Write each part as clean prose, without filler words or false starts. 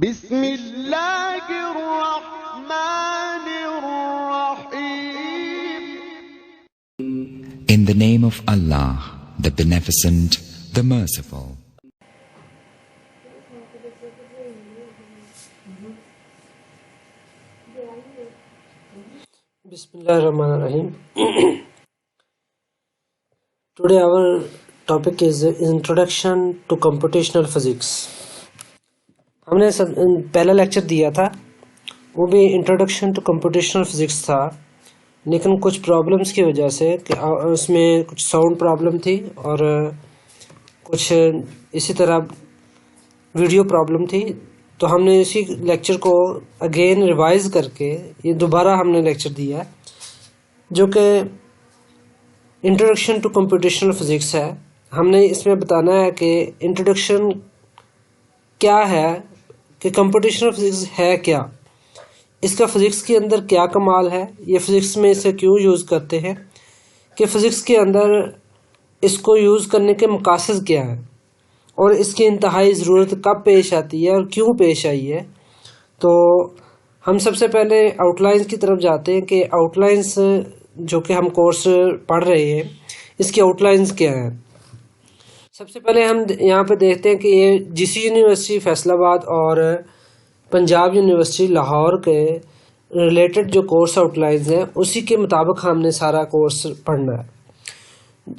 बिस्मिल्लाहिर्रहमानिर्रहीम। In the name of Allah, the Beneficent, the Merciful. Bismillahirrahmanirrahim. Today our topic is Introduction to Computational Physics. हमने पहला lecture दिया था, वो भी इंट्रोडक्शन टू कंप्यूटेशनल फिजिक्स था, लेकिन कुछ प्रॉब्लम्स की वजह से कि उसमें कुछ साउंड प्रॉब्लम थी और कुछ इसी तरह वीडियो प्रॉब्लम थी, तो हमने इसी लेक्चर को अगेन रिवाइज करके ये दोबारा हमने लेक्चर दिया जो कि इंट्रोडक्शन टू कंप्यूटेशनल फिजिक्स है। हमने इसमें बताना है कि इंट्रोडक्शन क्या है, कि कंप्यूटेशनल फिजिक्स है क्या, इसका फिजिक्स के अंदर क्या कमाल है, ये फिजिक्स में इसे क्यों यूज़ करते हैं, कि फिजिक्स के अंदर इसको यूज़ करने के मकासद क्या है और इसकी इंतहाई ज़रूरत कब पेश आती है और क्यों पेश आई है। तो हम सबसे पहले आउटलाइंस की तरफ जाते हैं कि आउटलाइंस जो कि हम कोर्स पढ़ रहे हैं इसकी आउटलाइंस क्या है। सबसे पहले हम यहाँ पे देखते हैं कि ये जीसी यूनिवर्सिटी फैसलाबाद और पंजाब यूनिवर्सिटी लाहौर के रिलेटेड जो कोर्स आउटलाइंस हैं उसी के मुताबिक हमने सारा कोर्स पढ़ना है।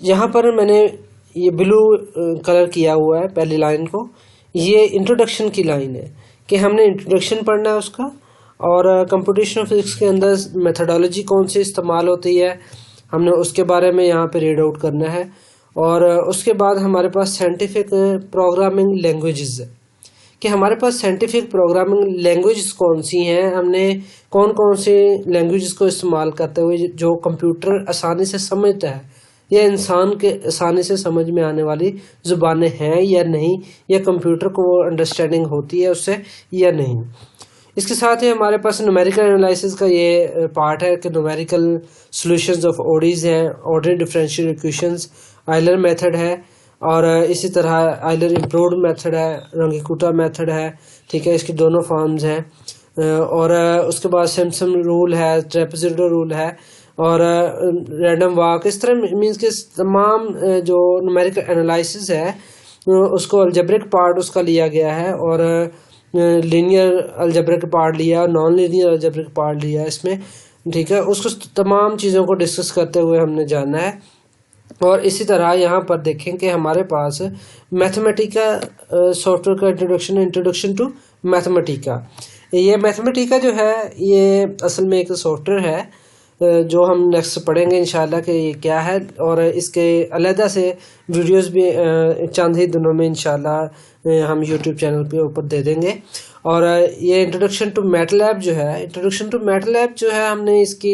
यहाँ पर मैंने ये ब्लू कलर किया हुआ है पहली लाइन को, ये इंट्रोडक्शन की लाइन है कि हमने इंट्रोडक्शन पढ़ना है उसका, और कंप्यूटेशनल फिजिक्स के अंदर मेथडोलॉजी कौन सी इस्तेमाल होती है हमने उसके बारे में यहाँ पे रीड आउट करना है। और उसके बाद हमारे पास साइंटिफिक प्रोग्रामिंग लैंग्वेजेस है कि हमारे पास साइंटिफिक प्रोग्रामिंग लैंग्वेजेस कौन सी हैं, हमने कौन कौन सी लैंग्वेजेस को इस्तेमाल करते हुए जो कंप्यूटर आसानी से समझता है या इंसान के आसानी से समझ में आने वाली ज़ुबानें हैं या नहीं, या कंप्यूटर को वो अंडरस्टैंडिंग होती है उससे या नहीं। इसके साथ ही हमारे पास न्यूमेरिकल एनालिसिस का ये पार्ट है कि न्यूमेरिकल सॉल्यूशंस ऑफ ओडीज हैं, ordinary differential equations, Euler method है, और इसी तरह आयलर इम्प्रूव्ड मेथड है, रंगीकुटा मेथड है, ठीक है, इसकी दोनों फॉर्म्स हैं। और उसके बाद सिम्पसन रूल है, ट्रेपेजॉइडल रूल है, और रैंडम वॉक, इस तरह मीन्स के तमाम जो न्यूमेरिकल एनालिसिस है उसको अलजेब्रिक पार्ट उसका लिया गया है, और लीनियर अलजेब्रिक पार्ट लिया, नॉन लीनियर अलजेब्रिक पार्ट लिया इसमें, ठीक है। उसको तमाम चीज़ों को डिस्कस करते हुए हमने जाना है। और इसी तरह यहाँ पर देखें कि हमारे पास मैथमेटिका सॉफ्टवेयर का इंट्रोडक्शन टू मैथमेटिका। ये मैथमेटिका जो है ये असल में एक सॉफ्टवेयर है जो हम नेक्स्ट पढ़ेंगे इंशाल्लाह कि ये क्या है, और इसके अलहदा से वीडियोस भी चंद ही दिनों में इंशाल्लाह हम यूट्यूब चैनल पे ऊपर दे देंगे। और ये इंट्रोडक्शन टू मैटलैब जो है, इंट्रोडक्शन टू मैटलैब जो है हमने इसकी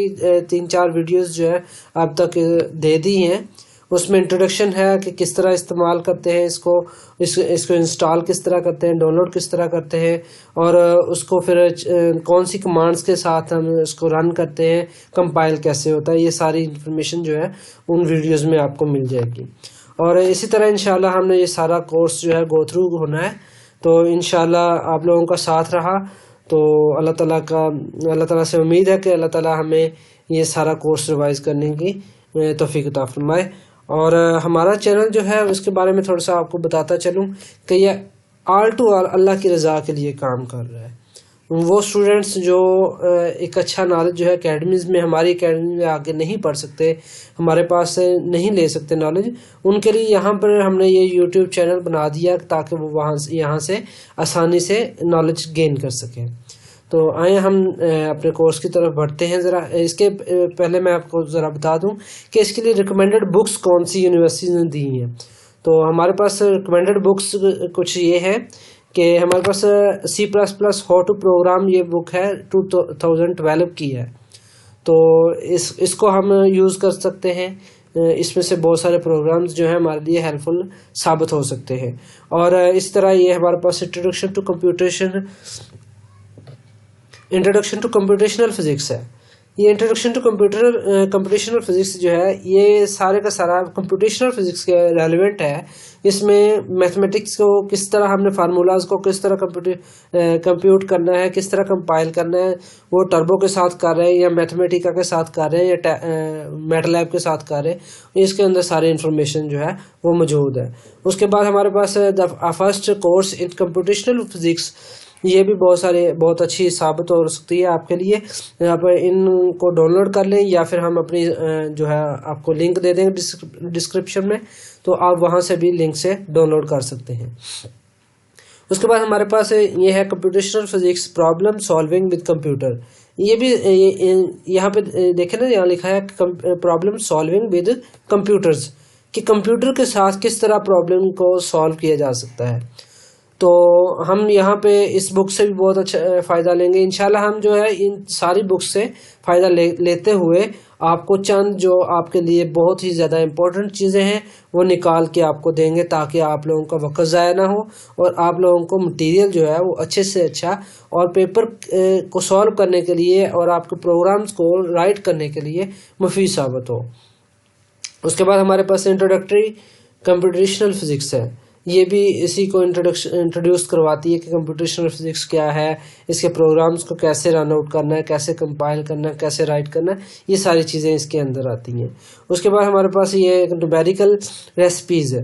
3-4 वीडियोस जो है अब तक दे दी हैं। उसमें इंट्रोडक्शन है कि किस तरह इस्तेमाल करते हैं इसको इंस्टॉल किस तरह करते हैं, डाउनलोड किस तरह करते हैं, और उसको फिर कौन सी कमांड्स के साथ हम उसको रन करते हैं, कंपाइल कैसे होता है, ये सारी इंफॉर्मेशन जो है उन वीडियोस में आपको मिल जाएगी। और इसी तरह इंशाल्लाह हमने ये सारा कोर्स जो है गो थ्रू होना है। तो इंशाल्लाह आप लोगों का साथ रहा तो अल्लाह ताला से उम्मीद है कि अल्लाह ताला हमें ये सारा कोर्स रिवाइज करने की तौफीक अता फरमाए। और हमारा चैनल जो है उसके बारे में थोड़ा सा आपको बताता चलूँ कि ये ऑल टू ऑल अल्लाह की रज़ा के लिए काम कर रहा है। वो स्टूडेंट्स जो एक अच्छा नॉलेज जो है एकेडमीज़ में, हमारी एकेडमी में आगे नहीं पढ़ सकते, हमारे पास से नहीं ले सकते नॉलेज, उनके लिए यहाँ पर हमने ये यूट्यूब चैनल बना दिया ताकि वो यहाँ से आसानी से नॉलेज गेन कर सकें। तो आए हम अपने कोर्स की तरफ बढ़ते हैं। ज़रा इसके पहले मैं आपको ज़रा बता दूं कि इसके लिए रिकमेंडेड बुक्स कौन सी यूनिवर्सिटी ने दी हैं। तो हमारे पास रिकमेंडेड बुक्स कुछ ये है कि हमारे पास C++ हाउ टू प्रोग्राम, ये बुक है 2012 की है, तो इसको हम यूज़ कर सकते हैं। इसमें से बहुत सारे प्रोग्राम्स जो हैं हमारे लिए हेल्पफुल साबित हो सकते हैं। और इस तरह ये हमारे पास इंट्रोडक्शन टू कंप्यूटेशनल फिजिक्स है, ये इंट्रोडक्शन टू कंप्यूटेशनल फिजिक्स जो है ये सारे का सारा कंप्यूटेशनल फिजिक्स के रेलिवेंट है। इसमें मैथमेटिक्स को किस तरह हमने फार्मूलाज को किस तरह कंप्यूट करना है, किस तरह कंपाइल करना है, वो टर्बो के साथ कर रहे हैं या मैथमेटिका के साथ कर रहे हैं या मैटलैब के साथ कर रहे हैं, इसके अंदर सारी इंफॉर्मेशन जो है वो मौजूद है। उसके बाद हमारे पास the first course in computational physics, ये भी बहुत अच्छी साबित हो सकती है आपके लिए। आप इनको डाउनलोड कर लें या फिर हम अपनी जो है आपको लिंक दे देंगे डिस्क्रिप्शन में, तो आप वहां से भी लिंक से डाउनलोड कर सकते हैं। उसके बाद हमारे पास ये है computational physics problem solving with computer. ये भी यहाँ पे देखें ना, यहाँ लिखा है प्रॉब्लम सॉल्विंग विद कंप्यूटर्स, कि कंप्यूटर के साथ किस तरह प्रॉब्लम को सॉल्व किया जा सकता है। तो हम यहाँ पे इस बुक से भी बहुत अच्छा फ़ायदा लेंगे इंशाल्लाह। हम जो है इन सारी बुक्स से फ़ायदा लेते हुए आपको चंद जो आपके लिए बहुत ही ज़्यादा इम्पोर्टेंट चीज़ें हैं वो निकाल के आपको देंगे, ताकि आप लोगों का वक्त ज़ाया ना हो और आप लोगों को मटेरियल जो है वो अच्छे से अच्छा और पेपर को सॉल्व करने के लिए और आपके प्रोग्राम्स को राइट करने के लिए मुफीद साबित हो। उसके बाद हमारे पास इंट्रोडक्टरी कंप्यूटेशनल फिजिक्स है। ये भी इसी को इंट्रोड्यूस करवाती है कि कंप्यूटेशनल फिजिक्स क्या है, इसके प्रोग्राम्स को कैसे रन आउट करना है, कैसे कंपाइल करना है, कैसे राइट करना है, ये सारी चीज़ें इसके अंदर आती हैं। उसके बाद हमारे पास ये न्यूमेरिकल रेसिपीज़ है।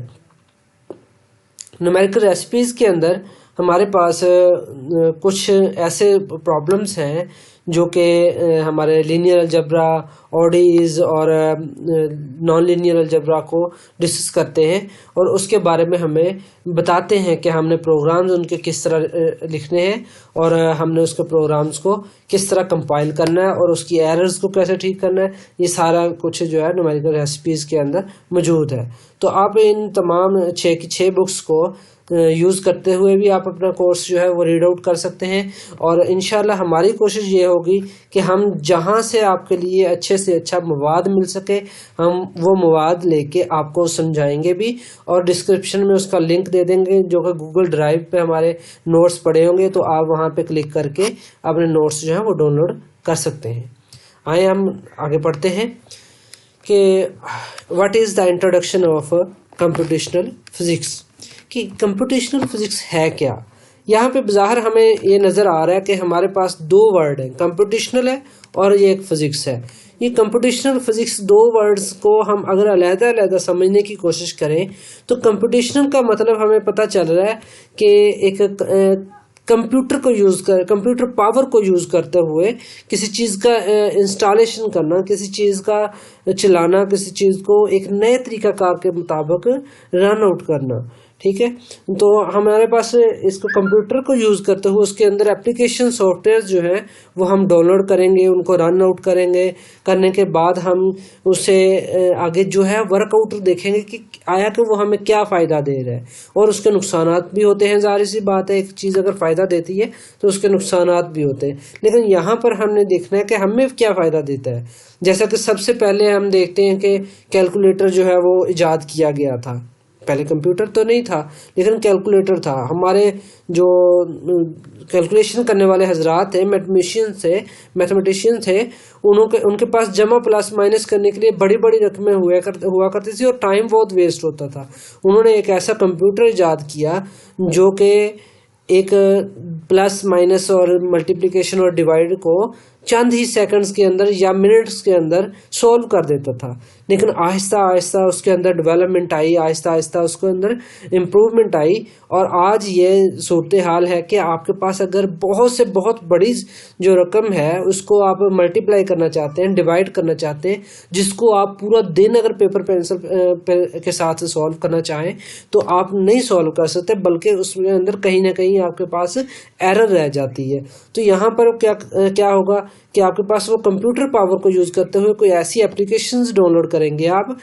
न्यूमेरिकल रेसिपीज़ के अंदर हमारे पास कुछ ऐसे प्रॉब्लम्स हैं जो कि हमारे लीनियर अलजेब्रा, ओडीज और नॉन लीनियर अलजेब्रा को डिस्कस करते हैं और उसके बारे में हमें बताते हैं कि हमने प्रोग्राम्स उनके किस तरह लिखने हैं और हमने उसके प्रोग्राम्स को किस तरह कंपाइल करना है और उसकी एरर्स को कैसे ठीक करना है। ये सारा कुछ जो है न्यूमेरिकल रेसिपीज़ के अंदर मौजूद है। तो आप इन तमाम 6 की 6 बुक्स को यूज़ करते हुए भी आप अपना कोर्स जो है वो रीड आउट कर सकते हैं। और इंशाल्लाह हमारी कोशिश ये होगी कि हम जहां से आपके लिए अच्छे से अच्छा मवाद मिल सके, हम वो मवाद लेके आपको समझाएंगे भी और डिस्क्रिप्शन में उसका लिंक दे देंगे, जो कि गूगल ड्राइव पे हमारे नोट्स पड़े होंगे, तो आप वहां पे क्लिक करके अपने नोट्स जो है वो डाउनलोड कर सकते हैं। आइए हम आगे बढ़ते हैं कि what is the introduction of computational physics, कि कंप्यूटेशनल फिजिक्स है क्या। यहाँ पे बाहर हमें ये नज़र आ रहा है कि हमारे पास 2 वर्ड हैं, कंप्यूटेशनल है और ये एक फिजिक्स है। ये कंप्यूटेशनल फिजिक्स 2 वर्ड्स को हम अगर अलग-अलग समझने की कोशिश करें तो कंप्यूटेशनल का मतलब हमें पता चल रहा है कि एक कंप्यूटर को कंप्यूटर पावर को यूज़ करते हुए किसी चीज़ का इंस्टॉलेशन करना, किसी चीज़ का चलाना, किसी चीज़ को एक नए तरीक़ाकार के मुताबिक रन आउट करना। ठीक है, तो हमारे पास इसको कंप्यूटर को यूज़ करते हुए उसके अंदर एप्लीकेशन सॉफ्टवेयर जो है वो हम डाउनलोड करेंगे, उनको रन आउट करेंगे। करने के बाद हम उसे आगे जो है वर्कआउट देखेंगे कि आया कि वो हमें क्या फ़ायदा दे रहा है, और उसके नुकसानात भी होते हैं। ज़ाहिर सी बात है, एक चीज़ अगर फ़ायदा देती है तो उसके नुकसानात भी होते हैं, लेकिन यहाँ पर हमने देखना है कि हमें क्या फ़ायदा देता है। जैसा कि सबसे पहले हम देखते हैं कि कैलकुलेटर जो है वो इजाद किया गया था। पहले कंप्यूटर तो नहीं था लेकिन कैलकुलेटर था। हमारे जो कैलकुलेशन करने वाले हजरात थे, मैथमेटिशियन थे, उनके पास जमा प्लस माइनस करने के लिए बड़ी बड़ी रकमें हुआ करती थी और टाइम बहुत वेस्ट होता था। उन्होंने एक ऐसा कंप्यूटर इजाद किया जो कि एक प्लस माइनस और मल्टीप्लिकेशन और डिवाइड को चंद ही सेकंड्स के अंदर या मिनट्स के अंदर सॉल्व कर देता था। लेकिन आहिस्ता आहिस्ता उसके अंदर डेवलपमेंट आई, आहिस्ता आहिस्ता उसके अंदर इम्प्रूवमेंट आई, और आज ये सूरत हाल है कि आपके पास अगर बहुत से बहुत बड़ी जो रकम है उसको आप मल्टीप्लाई करना चाहते हैं, डिवाइड करना चाहते हैं, जिसको आप पूरा दिन अगर पेपर पेंसिल के साथ सॉल्व करना चाहें तो आप नहीं सॉल्व कर सकते, बल्कि उसके अंदर कहीं ना कहीं आपके पास एरर रह जाती है। तो यहाँ पर क्या होगा कि आपके पास वो कंप्यूटर पावर को यूज़ करते हुए कोई ऐसी एप्लीकेशंस डाउनलोड करेंगे आप,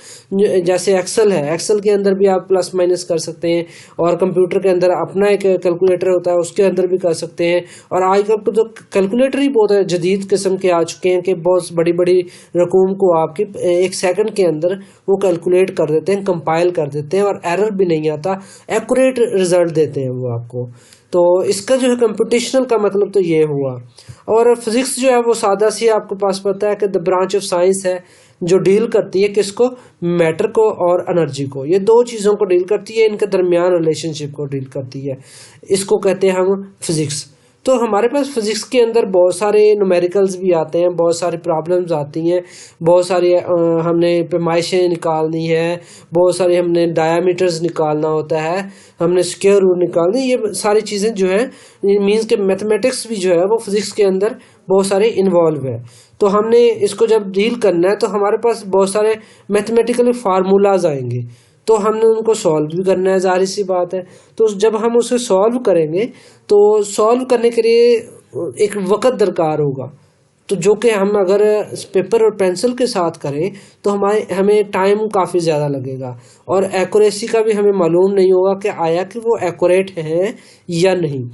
जैसे एक्सेल है, एक्सेल के अंदर भी आप प्लस माइनस कर सकते हैं, और कंप्यूटर के अंदर अपना एक कैलकुलेटर होता है उसके अंदर भी कर सकते हैं। और आजकल तो कैलकुलेटर ही बहुत जदीद किस्म के आ चुके हैं कि बहुत बड़ी बड़ी रकूम को आपके 1 सेकंड के अंदर वो कैलकुलेट कर देते हैं, कंपाइल कर देते हैं, और एरर भी नहीं आता, एक्यूरेट रिजल्ट देते हैं वो आपको। तो इसका जो है कंप्यूटेशनल का मतलब तो ये हुआ। और फिजिक्स जो है वो सादा सी आपको पास पता है कि द ब्रांच ऑफ साइंस है जो डील करती है किसको, मैटर को और एनर्जी को। ये दो चीज़ों को डील करती है, इनके दरमियान रिलेशनशिप को डील करती है, इसको कहते हैं हम फिजिक्स। तो हमारे पास फिजिक्स के अंदर बहुत सारे न्यूमेरिकल्स भी आते हैं, बहुत सारी प्रॉब्लम्स आती हैं, बहुत सारी हमने पैमाइशें निकालनी है, बहुत सारी हमने डायामीटर्स निकालना होता है, हमने स्क्वायर रूट निकालनी, ये सारी चीज़ें जो है मीन्स के मैथमेटिक्स भी जो है वो फिजिक्स के अंदर बहुत सारे इन्वॉल्व है। तो हमने इसको जब डील करना है तो हमारे पास बहुत सारे मैथमेटिकल फार्मूलाज आएंगे, तो हमने उनको सॉल्व भी करना है, जाहिर सी बात है। तो जब हम उसे सॉल्व करेंगे तो सॉल्व करने के लिए एक वक़्त दरकार होगा, तो जो कि हम अगर पेपर और पेंसिल के साथ करें तो हमें टाइम काफ़ी ज़्यादा लगेगा, और एक्यूरेसी का भी हमें मालूम नहीं होगा कि आया कि वो एक्यूरेट है या नहीं।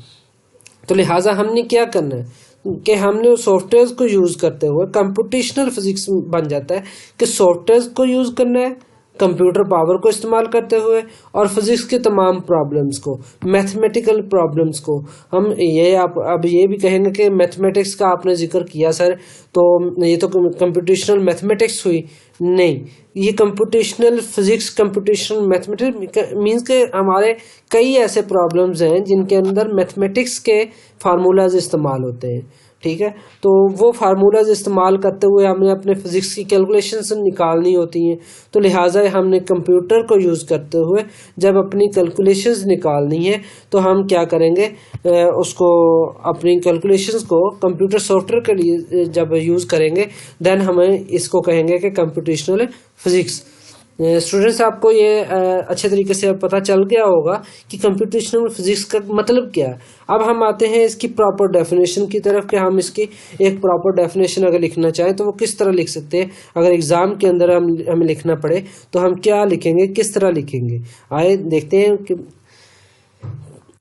तो लिहाजा हमने क्या करना है कि हमने सॉफ्टवेयर को यूज़ करते हुए कंप्यूटेशनल फिजिक्स बन जाता है कि सॉफ्टवेयर को यूज़ करना है कंप्यूटर पावर को इस्तेमाल करते हुए, और फिजिक्स के तमाम प्रॉब्लम्स को, मैथमेटिकल प्रॉब्लम्स को हम अब ये भी कहेंगे कि मैथमेटिक्स का आपने जिक्र किया सर, तो ये तो कंप्यूटेशनल मैथमेटिक्स हुई, नहीं, ये computational physics, computational mathematics means के हमारे कई ऐसे प्रॉब्लम्स हैं जिनके अंदर मैथमेटिक्स के फार्मूलाज इस्तेमाल होते हैं, ठीक है। तो वो फार्मूलाज इस्तेमाल करते हुए हमें अपने फिजिक्स की कैलकुलेशंस निकालनी होती हैं, तो लिहाजा हमने कंप्यूटर को यूज़ करते हुए जब अपनी कैलकुलेशंस निकालनी है तो हम क्या करेंगे, उसको अपनी कैलकुलेशंस को कंप्यूटर सॉफ्टवेयर के लिए जब यूज़ करेंगे देन हमें इसको कहेंगे कि कंप्यूटेशनल फिजिक्स। स्टूडेंट्स आपको ये अच्छे तरीके से पता चल गया होगा कि कंप्यूटेशनल फिजिक्स का मतलब क्या है। अब हम आते हैं इसकी प्रॉपर डेफिनेशन की तरफ कि हम इसकी एक प्रॉपर डेफिनेशन अगर लिखना चाहें तो वो किस तरह लिख सकते हैं। अगर एग्ज़ाम के अंदर हमें लिखना पड़े तो हम क्या लिखेंगे, किस तरह लिखेंगे, आइए देखते हैं कि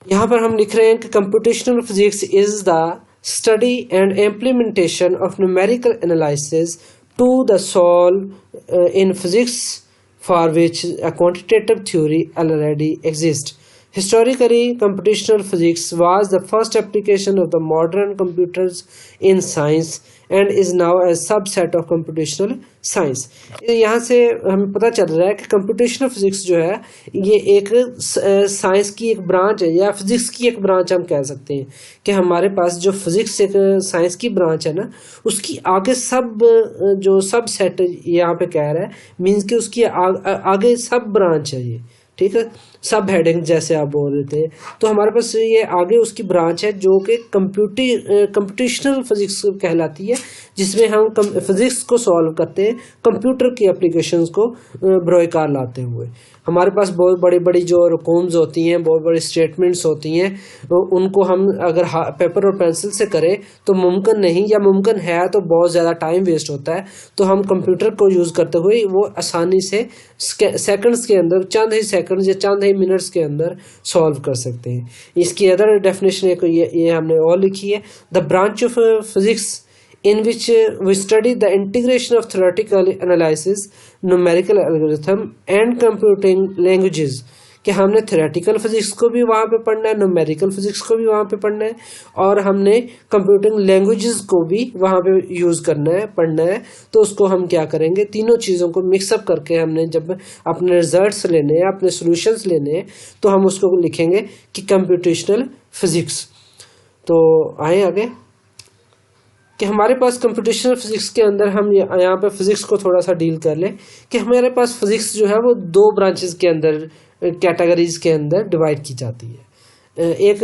यहाँ पर हम लिख रहे हैं कि computational physics is the study and implementation of numerical analysis to the solve in physics for which a quantitative theory already exists. Historically, computational physics was the first application of the modern computers in science and is now a subset of computational science. यहाँ से हमें पता चल रहा है कि computational physics जो है ये एक साइंस की एक ब्रांच है, या फिजिक्स की एक ब्रांच हम कह सकते हैं कि हमारे पास जो फिजिक्स एक साइंस की ब्रांच है ना, उसकी आगे जो सब सेट यहाँ पे कह रहा है मीन्स कि उसकी आगे सब ब्रांच है ये, ठीक है, सब हेडिंग जैसे आप बोल रहे थे। तो हमारे पास ये आगे उसकी ब्रांच है जो कि कंप्यूटेशनल फिजिक्स कहलाती है, जिसमें हम फिजिक्स को सॉल्व करते हैं कंप्यूटर की एप्लीकेशंस को बरोकार लाते हुए। हमारे पास बहुत बड़ी बड़ी जो रकम्स होती हैं, बहुत बड़ी स्टेटमेंट्स होती हैं, उनको हम अगर पेपर और पेंसिल से करें तो मुमकिन नहीं, या मुमकिन है तो बहुत ज़्यादा टाइम वेस्ट होता है। तो हम कंप्यूटर को यूज़ करते हुए वो आसानी से सेकंड्स के अंदर, चंद ही सेकंड्स या चंद ही मिनट्स के अंदर सॉल्व कर सकते हैं। इसकी अदर डेफिनेशन ये हमने और लिखी है, the branch of physics in which we study the integration of theoretical analysis, numerical algorithm and computing languages, कि हमने थ्योरेटिकल फिजिक्स को भी वहाँ पे पढ़ना है, न्यूमेरिकल फिजिक्स को भी वहाँ पे पढ़ना है, और हमने कंप्यूटिंग लैंग्वेजेस को भी वहाँ पे यूज़ करना है, पढ़ना है। तो उसको हम क्या करेंगे, तीनों चीज़ों को मिक्सअप करके हमने जब अपने रिजल्ट्स लेने हैं, अपने सॉल्यूशंस लेने हैं, तो हम उसको लिखेंगे कि कंप्यूटेशनल फिजिक्स। तो आए आगे कि हमारे पास कंप्यूटेशनल फिजिक्स के अंदर हम यहाँ पे फिजिक्स को थोड़ा सा डील कर लें कि हमारे पास फिजिक्स जो है वो दो ब्रांचेस के अंदर, कैटेगरीज के अंदर डिवाइड की जाती है। एक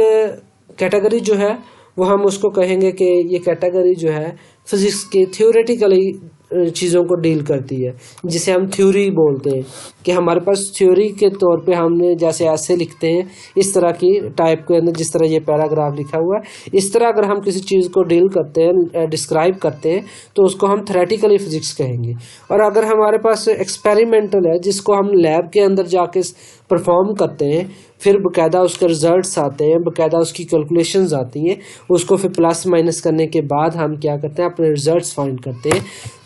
कैटेगरी जो है वो हम उसको कहेंगे कि ये कैटेगरी जो है फिजिक्स के थ्योरेटिकली चीज़ों को डील करती है, जिसे हम थ्योरी बोलते हैं, कि हमारे पास थ्योरी के तौर पे हमने जैसे ऐसे लिखते हैं इस तरह की टाइप के अंदर, जिस तरह ये पैराग्राफ लिखा हुआ है, इस तरह अगर हम किसी चीज़ को डील करते हैं, डिस्क्राइब करते हैं, तो उसको हम थ्योरेटिकली फिजिक्स कहेंगे। और अगर हमारे पास एक्सपेरिमेंटल है, जिसको हम लैब के अंदर जाके परफॉर्म करते हैं, फिर बाकायदा उसके रिजल्ट्स आते हैं, बाकायदा उसकी कैलकुलेशंस आती हैं, उसको फिर प्लस माइनस करने के बाद हम क्या करते हैं, अपने रिजल्ट्स फाइंड करते हैं।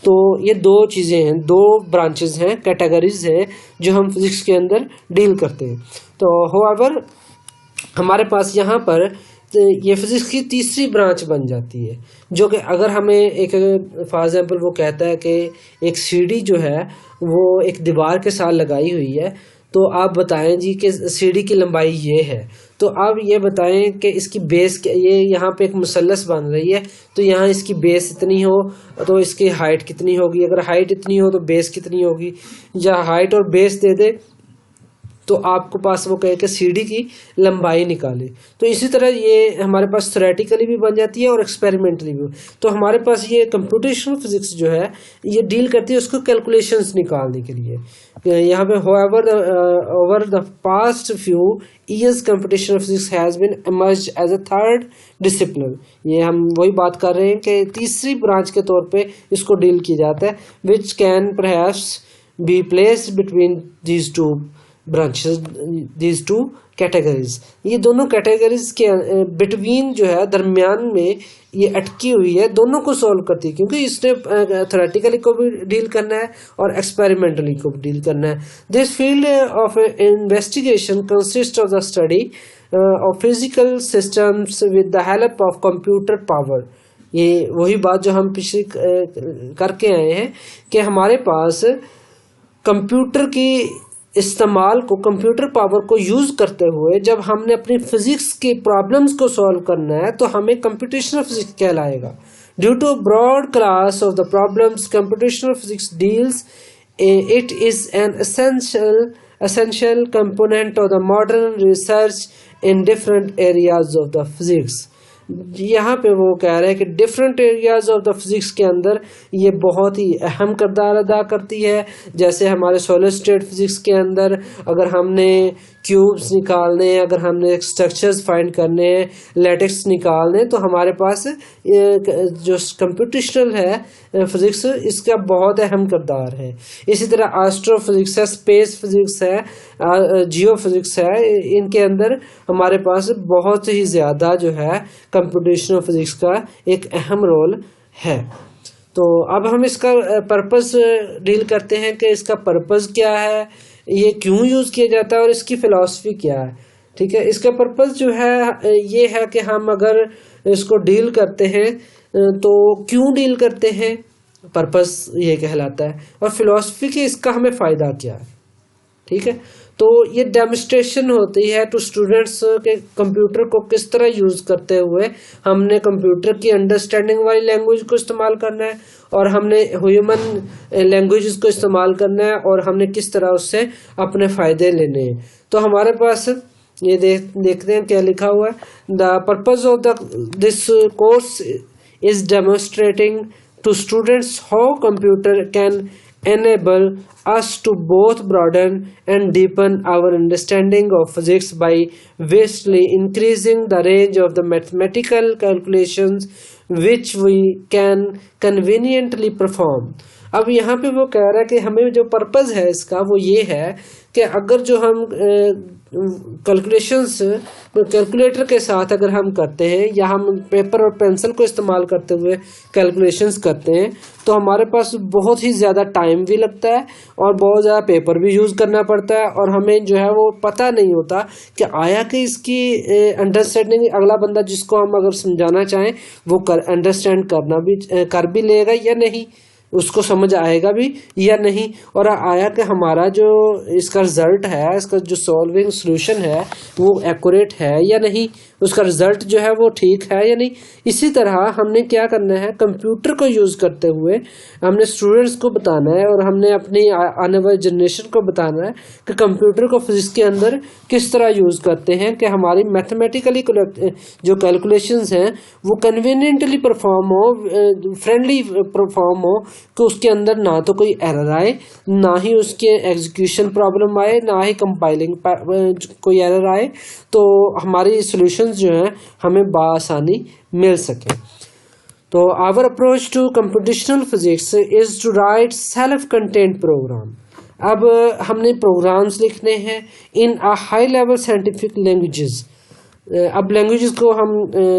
तो ये दो चीज़ें हैं, दो ब्रांचेस हैं, कैटेगरीज हैं जो हम फिजिक्स के अंदर डील करते हैं। तो होवेवर हमारे पास यहाँ पर ये फिजिक्स की तीसरी ब्रांच बन जाती है, जो कि अगर हमें एक फॉर एग्जाम्पल वो कहता है कि एक सीढ़ी जो है वो एक दीवार के साथ लगाई हुई है, तो आप बताएं जी कि सीढ़ी की लंबाई ये है, तो आप ये बताएं कि इसकी बेस ये यहाँ पे एक मुसल्लस बन रही है, तो यहाँ इसकी बेस इतनी हो तो इसकी हाइट कितनी होगी, अगर हाइट इतनी हो तो बेस कितनी होगी, या हाइट और बेस दे दे तो आपको पास वो कहे कि सीढ़ी की लंबाई निकाले। तो इसी तरह ये हमारे पास थ्योरेटिकली भी बन जाती है और एक्सपेरिमेंटली भी। तो हमारे पास ये कंप्यूटेशनल फिजिक्स जो है ये डील करती है उसको कैलकुलेशंस निकालने के लिए। यहाँ पे over the past few years computational physics has been emerged as a third discipline। ये हम वही बात कर रहे हैं कि तीसरी ब्रांच के तौर पे इसको डील किया जाता है, which can perhaps be placed between these two branches, these two categories। ये दोनों कैटेगरीज के बिटवीन जो है दरमियान में ये अटकी हुई है, दोनों को सॉल्व करती है, क्योंकि इसने थ्योरेटिकली को भी डील करना है और एक्सपेरिमेंटली को भी डील करना है। This field of investigation consist of the study of physical systems with the help of computer power. ये वही बात जो हम पिछले करके आए हैं कि हमारे पास कंप्यूटर की इस्तेमाल को, कंप्यूटर पावर को यूज करते हुए जब हमने अपनी फिजिक्स के प्रॉब्लम्स को सॉल्व करना है तो हमें कंप्यूटेशनल फिजिक्स कहलाएगा। Due to broad class of the problems computational physics deals, it is an essential component of the modern research in different areas of the physics। यहाँ पे वो कह रहे हैं कि different areas of the physics के अंदर ये बहुत ही अहम किरदार अदा करती है। जैसे हमारे सॉलिड स्टेट फिजिक्स के अंदर अगर हमने क्यूब्स निकालने हैं, अगर हमने स्ट्रक्चर्स फाइंड करने हैं, लैटिक्स निकालने, तो हमारे पास जो कंप्यूटेशनल है फिजिक्स इसका बहुत अहम किरदार है। इसी तरह एस्ट्रोफिजिक्स है, स्पेस फिजिक्स है, जियो फिजिक्स है, इनके अंदर हमारे पास बहुत ही ज़्यादा जो है कंप्यूटेशनल फिजिक्स का एक अहम रोल है। तो अब हम इसका पर्पस डील करते हैं कि इसका पर्पस क्या है, ये क्यों यूज़ किया जाता है और इसकी फ़िलॉसफी क्या है। ठीक है, इसका पर्पस जो है ये है कि हम अगर इसको डील करते हैं तो क्यों डील करते हैं, पर्पस ये कहलाता है, और फिलॉसफी के इसका हमें फ़ायदा क्या है। ठीक है, तो ये डेमोन्स्ट्रेशन होती है टू स्टूडेंट्स के कंप्यूटर को किस तरह यूज़ करते हुए हमने कंप्यूटर की अंडरस्टैंडिंग वाली लैंग्वेज को इस्तेमाल करना है और हमने ह्यूमन लैंग्वेजेस को इस्तेमाल करना है और हमने किस तरह उससे अपने फ़ायदे लेने हैं। तो हमारे पास ये देखते हैं क्या लिखा हुआ है। The purpose of this course is demonstrating to students how computer can enable us to both broaden and deepen our understanding of physics by vastly increasing the range of the mathematical calculations which we can conveniently perform। अब यहाँ पे वो कह रहा है कि हमें जो पर्पज़ है इसका वो ये है कि अगर जो हम कैलकुलेशंस कैलकुलेटर के साथ अगर हम करते हैं या हम पेपर और पेंसिल को इस्तेमाल करते हुए कैलकुलेशंस करते हैं तो हमारे पास बहुत ही ज़्यादा टाइम भी लगता है और बहुत ज़्यादा पेपर भी यूज़ करना पड़ता है और हमें जो है वो पता नहीं होता कि आया कि इसकी अंडरस्टैंडिंग अगला बंदा जिसको हम अगर समझाना चाहें वो अंडरस्टैंड कर भी लेगा या नहीं, उसको समझ आएगा भी या नहीं, और आया कि हमारा जो इसका रिजल्ट है, इसका जो सॉल्विंग सॉल्यूशन है वो एक्यूरेट है या नहीं, उसका रिजल्ट जो है वो ठीक है या नहीं। इसी तरह हमने क्या करना है, कंप्यूटर को यूज़ करते हुए हमने स्टूडेंट्स को बताना है और हमने अपनी आने वाली जनरेशन को बताना है कि कंप्यूटर को फिजिक्स के अंदर किस तरह यूज़ करते हैं कि हमारी मैथमेटिकली जो कैलकुलेशंस हैं वो कन्वीनियंटली परफॉर्म हो, फ्रेंडली परफॉर्म हो, कि उसके अंदर ना तो कोई एरर आए, ना ही उसके एग्जीक्यूशन प्रॉब्लम आए, ना ही कंपाइलिंग कोई एरर आए, तो हमारी सॉल्यूशंस जो हैं हमें बआसानी मिल सके। तो our approach to computational physics is to write self content program. अब हमने प्रोग्राम्स लिखने हैं in a high level scientific languages अब लैंग्वेजेस को हम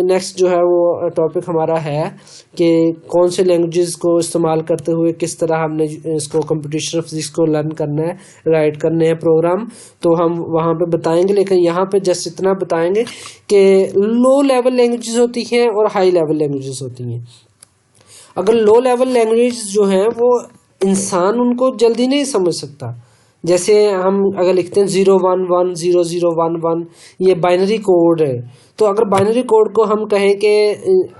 नेक्स्ट जो है वो टॉपिक हमारा है कि कौन से लैंग्वेजेस को इस्तेमाल करते हुए किस तरह हमने इसको कंप्यूटेशनल फिजिक्स को लर्न करना है, राइट करने हैं प्रोग्राम, तो हम वहाँ पे बताएंगे। लेकिन यहाँ पे जस्ट इतना बताएंगे कि लो लेवल लैंग्वेजेस होती हैं और हाई लेवल लैंग्वेजेस होती हैं। अगर लो लेवल लैंग्वेज जो हैं वो इंसान उनको जल्दी नहीं समझ सकता। जैसे हम अगर लिखते हैं 0110011, ये बाइनरी कोड है, तो अगर बाइनरी कोड को हम कहें कि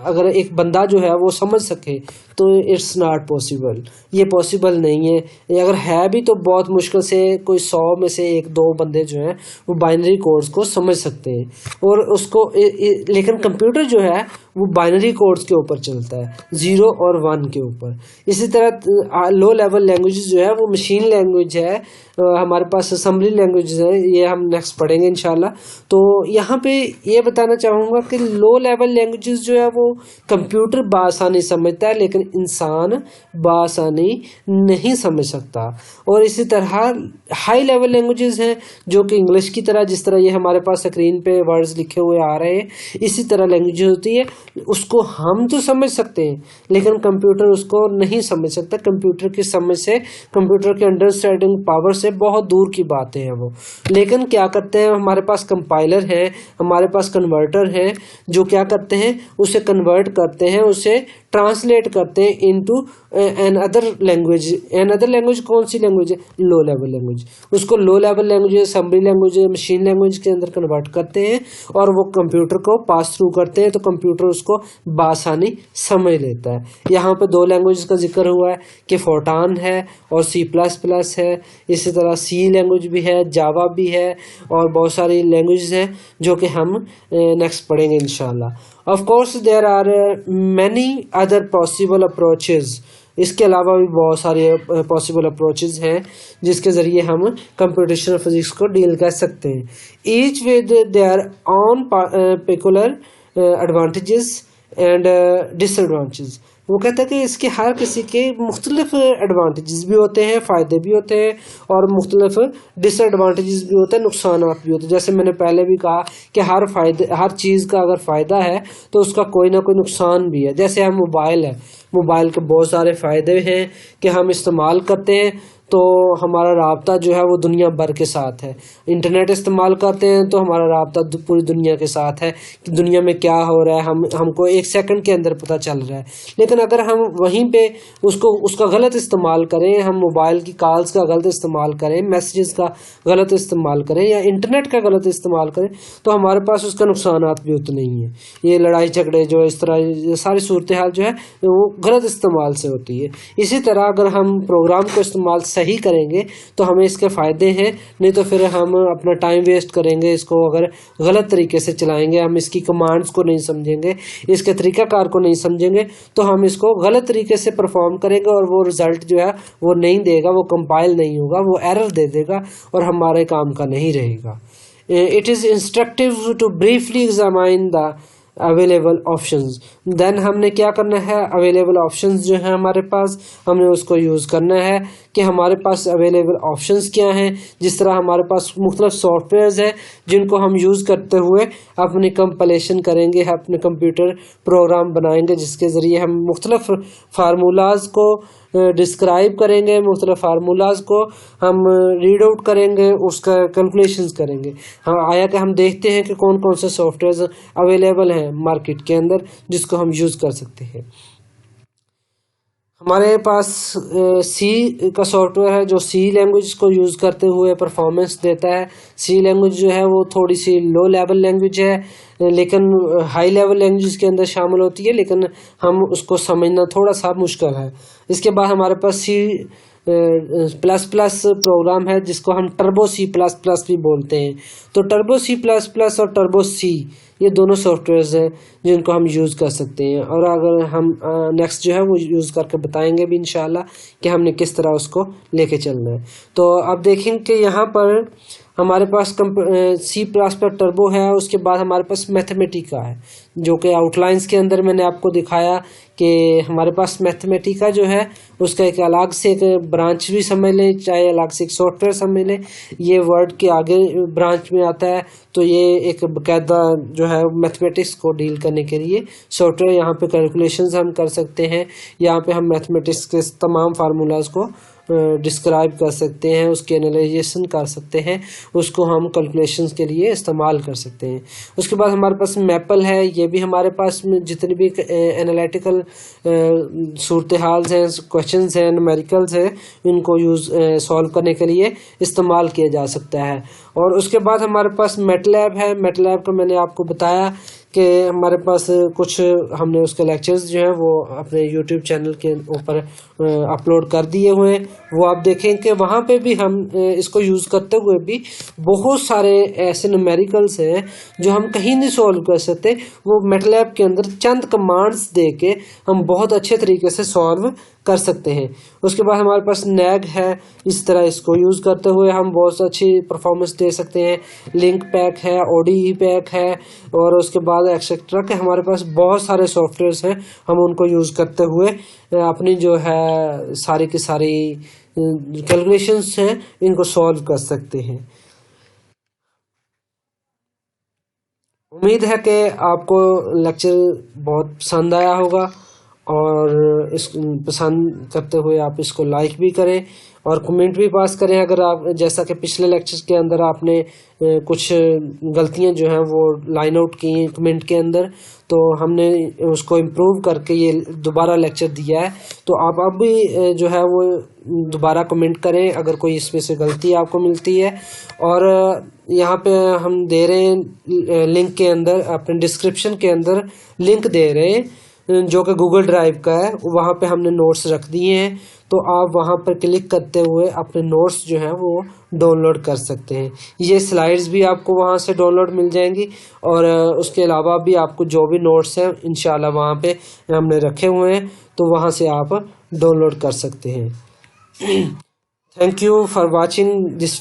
अगर एक बंदा जो है वो समझ सके तो इट्स नॉट पॉसिबल, ये पॉसिबल नहीं है। ये अगर है भी तो बहुत मुश्किल से कोई 100 में से 1-2 बंदे जो हैं वो बाइनरी कोड्स को समझ सकते हैं। और उसको लेकिन कंप्यूटर जो है वो बाइनरी कोड्स के ऊपर चलता है, 0 और 1 के ऊपर। इसी तरह लो लेवल लैंग्वेज जो है वो मशीन लैंग्वेज है, हमारे पास असेंबली लैंग्वेज है, ये हम नेक्स्ट पढ़ेंगे इंशाल्लाह। तो यहाँ पे ये बताना चाहूँगा कि लो लेवल लैंग्वेजेस जो है वो कंप्यूटर बासानी समझता है लेकिन इंसान बासानी नहीं समझ सकता। और इसी तरह हाई लेवल लैंग्वेजेस हैं जो कि इंग्लिश की तरह, जिस तरह ये हमारे पास स्क्रीन पे वर्ड्स लिखे हुए आ रहे हैं, इसी तरह लैंग्वेज होती है। उसको हम तो समझ सकते हैं लेकिन कंप्यूटर उसको नहीं समझ सकता। कंप्यूटर की समझ से, कंप्यूटर के अंडरस्टैंडिंग पावर से बहुत दूर की बातें हैं वो। लेकिन क्या करते हैं, हमारे पास कंपाइलर है, हमारे पास कन्वर्टर है, जो क्या करते हैं उसे कन्वर्ट करते हैं, उसे ट्रांसलेट करते हैं into another language. Another language कौन सी लैंग्वेज है? Low level language. उसको low level language, assembly language, machine language के अंदर कन्वर्ट करते हैं और वो कंप्यूटर को पास थ्रू करते हैं, तो कंप्यूटर उसको बासानी समझ लेता है। यहाँ पे 2 लैंग्वेज का जिक्र हुआ है कि फोर्टान है और C++ है। इसी तरह सी लैंग्वेज भी है, जावा भी है और बहुत सारी लैंग्वेज हैं जो कि हम नेक्स्ट पढ़ेंगे इंशाल्लाह। Of course there are many other possible approaches. इसके अलावा भी बहुत सारे पॉसिबल अप्रोचेस हैं जिसके ज़रिए हम कंप्यूटेशनल फिजिक्स को डील कर सकते हैं। Each with their on peculiar advantages and disadvantages. वो कहता है कि इसके हर किसी के मुख्तलिफ एडवांटेजेस भी होते हैं, फ़ायदे भी होते हैं और मुख्तलिफ डिसएडवांटेजेस भी होते हैं, नुकसान भी होते हैं। जैसे मैंने पहले भी कहा कि हर चीज़ का अगर फ़ायदा है तो उसका कोई ना कोई नुकसान भी है। जैसे हम मोबाइल है, मोबाइल के बहुत सारे फ़ायदे हैं कि हम इस्तेमाल करते हैं तो हमारा राब्ता जो है वो दुनिया भर के साथ है। इंटरनेट इस्तेमाल करते हैं तो हमारा राब्ता पूरी दुनिया के साथ है कि दुनिया में क्या हो रहा है हमको 1 सेकंड के अंदर पता चल रहा है। लेकिन अगर हम वहीं पे उसका गलत इस्तेमाल करें, हम मोबाइल की कॉल्स का गलत इस्तेमाल करें, मैसेजेस का गलत इस्तेमाल करें या इंटरनेट का गलत इस्तेमाल करें तो हमारे पास उसका नुकसानात भी उतने ही हैं। ये लड़ाई झगड़े जो इस तरह सारी सूरत हाल जो है वो गलत इस्तेमाल से होती है। इसी तरह अगर हम प्रोग्राम को इस्तेमाल सही करेंगे तो हमें इसके फ़ायदे हैं, नहीं तो फिर हम अपना टाइम वेस्ट करेंगे। इसको अगर गलत तरीके से चलाएंगे, हम इसकी कमांड्स को नहीं समझेंगे, इसके तरीक़ाकार को नहीं समझेंगे तो हम इसको गलत तरीके से परफॉर्म करेंगे और वो रिज़ल्ट जो है वो नहीं देगा, वो कंपाइल नहीं होगा, वो एरर दे देगा और हमारे काम का नहीं रहेगा। It is instructive to briefly examine the available options. Then हमने क्या करना है, अवेलेबल ऑप्शंस जो है हमारे पास, हमने उसको यूज़ करना है कि हमारे पास अवेलेबल ऑप्शंस क्या हैं। जिस तरह हमारे पास मुख्तलिफ सॉफ्टवेयर्स हैं जिनको हम यूज़ करते हुए अपनी कंपाइलेशन करेंगे, अपने कंप्यूटर प्रोग्राम बनाएंगे जिसके ज़रिए हम मुख्तलिफ फार्मूलाज को डिस्क्राइब करेंगे, मुख्तलिफ फार्मूलाज को हम रीड आउट करेंगे, उसका कैलकुलेशंस करेंगे। हाँ, आया कि हम देखते हैं कि कौन कौन से सॉफ्टवेयर अवेलेबल हैं मार्केट के अंदर जिसको हम यूज़ कर सकते हैं। हमारे पास सी का सॉफ्टवेयर है जो सी लैंग्वेज को यूज़ करते हुए परफॉर्मेंस देता है। सी लैंग्वेज जो है वो थोड़ी सी लो लेवल लैंग्वेज है लेकिन हाई लेवल लैंग्वेज के अंदर शामिल होती है, लेकिन हम उसको समझना थोड़ा सा मुश्किल है। इसके बाद हमारे पास C++ प्रोग्राम है जिसको हम टर्बो C++ भी बोलते हैं। तो टर्बो C++ और टर्बो C ये दोनों सॉफ्टवेयर्स हैं जिनको हम यूज़ कर सकते हैं। और अगर हम नेक्स्ट जो है वो यूज़ करके बताएंगे भी इंशाल्लाह कि हमने किस तरह उसको लेके चलना है। तो अब देखें कि यहाँ पर हमारे पास C++ टर्बो है, उसके बाद हमारे पास मैथमेटिका है, जो कि आउटलाइंस के अंदर मैंने आपको दिखाया कि हमारे पास मैथमेटिका जो है उसका एक अलग से एक ब्रांच भी समझ लें, चाहे अलग से एक सॉफ्टवेयर समझ लें, ये वर्ड के आगे ब्रांच में आता है। तो ये एक बाकायदा जो है मैथमेटिक्स को डील करने के लिए सॉफ्टवेयर, यहाँ पे कैलकुलेशंस हम कर सकते हैं, यहाँ पे हम मैथमेटिक्स के तमाम फार्मूलाज को डिस्क्राइब कर सकते हैं, उसकी एनालाइजेशन कर सकते हैं, उसको हम कैलकुलेशंस के लिए इस्तेमाल कर सकते हैं। उसके बाद हमारे पास मैपल है, ये भी हमारे पास जितनी भी एनालिटिकल सूरत हाल हैं, क्वेश्चंस हैं, न्यूमेरिकल्स हैं, इनको सॉल्व करने के लिए इस्तेमाल किया जा सकता है। और उसके बाद हमारे पास मैटलैब है। मैटलैब का मैंने आपको बताया कि हमारे पास कुछ हमने उसके लेक्चर्स जो हैं वो अपने यूट्यूब चैनल के ऊपर अपलोड कर दिए हुए हैं, वो आप देखें कि वहाँ पे भी हम इसको यूज़ करते हुए भी बहुत सारे ऐसे न्यूमेरिकल्स हैं जो हम कहीं नहीं सॉल्व कर सकते, वो मैटलैब के अंदर चंद कमांड्स दे के हम बहुत अच्छे तरीके से सॉल्व कर सकते हैं। उसके बाद हमारे पास नैग है, इस तरह इसको यूज़ करते हुए हम बहुत अच्छी परफॉर्मेंस दे सकते हैं। लिंक पैक है, ODE पैक है, और उसके बाद एक्सेट्रा के हमारे पास बहुत सारे सॉफ्टवेयर्स हैं, हम उनको यूज़ करते हुए अपनी जो है सारी की सारी कैलकुलेशंस हैं इनको सॉल्व कर सकते हैं। उम्मीद है कि आपको लेक्चर बहुत पसंद आया होगा, और इस पसंद करते हुए आप इसको लाइक भी करें और कमेंट भी पास करें। अगर आप जैसा कि पिछले लेक्चर्स के अंदर आपने कुछ गलतियां जो हैं वो लाइन आउट की हैं कमेंट के अंदर, तो हमने उसको इम्प्रूव करके ये दोबारा लेक्चर दिया है। तो आप अब भी जो है वो दोबारा कमेंट करें अगर कोई इसमें से गलती आपको मिलती है। और यहाँ पे हम दे रहे हैं लिंक के अंदर, अपने डिस्क्रिप्शन के अंदर लिंक दे रहे हैं जो कि गूगल ड्राइव का है, वहाँ पे हमने नोट्स रख दिए हैं, तो आप वहाँ पर क्लिक करते हुए अपने नोट्स जो हैं वो डाउनलोड कर सकते हैं। ये स्लाइड्स भी आपको वहाँ से डाउनलोड मिल जाएंगी, और उसके अलावा भी आपको जो भी नोट्स हैं इंशाल्लाह वहाँ पे हमने रखे हुए हैं, तो वहाँ से आप डाउनलोड कर सकते हैं। Thank you for watching this.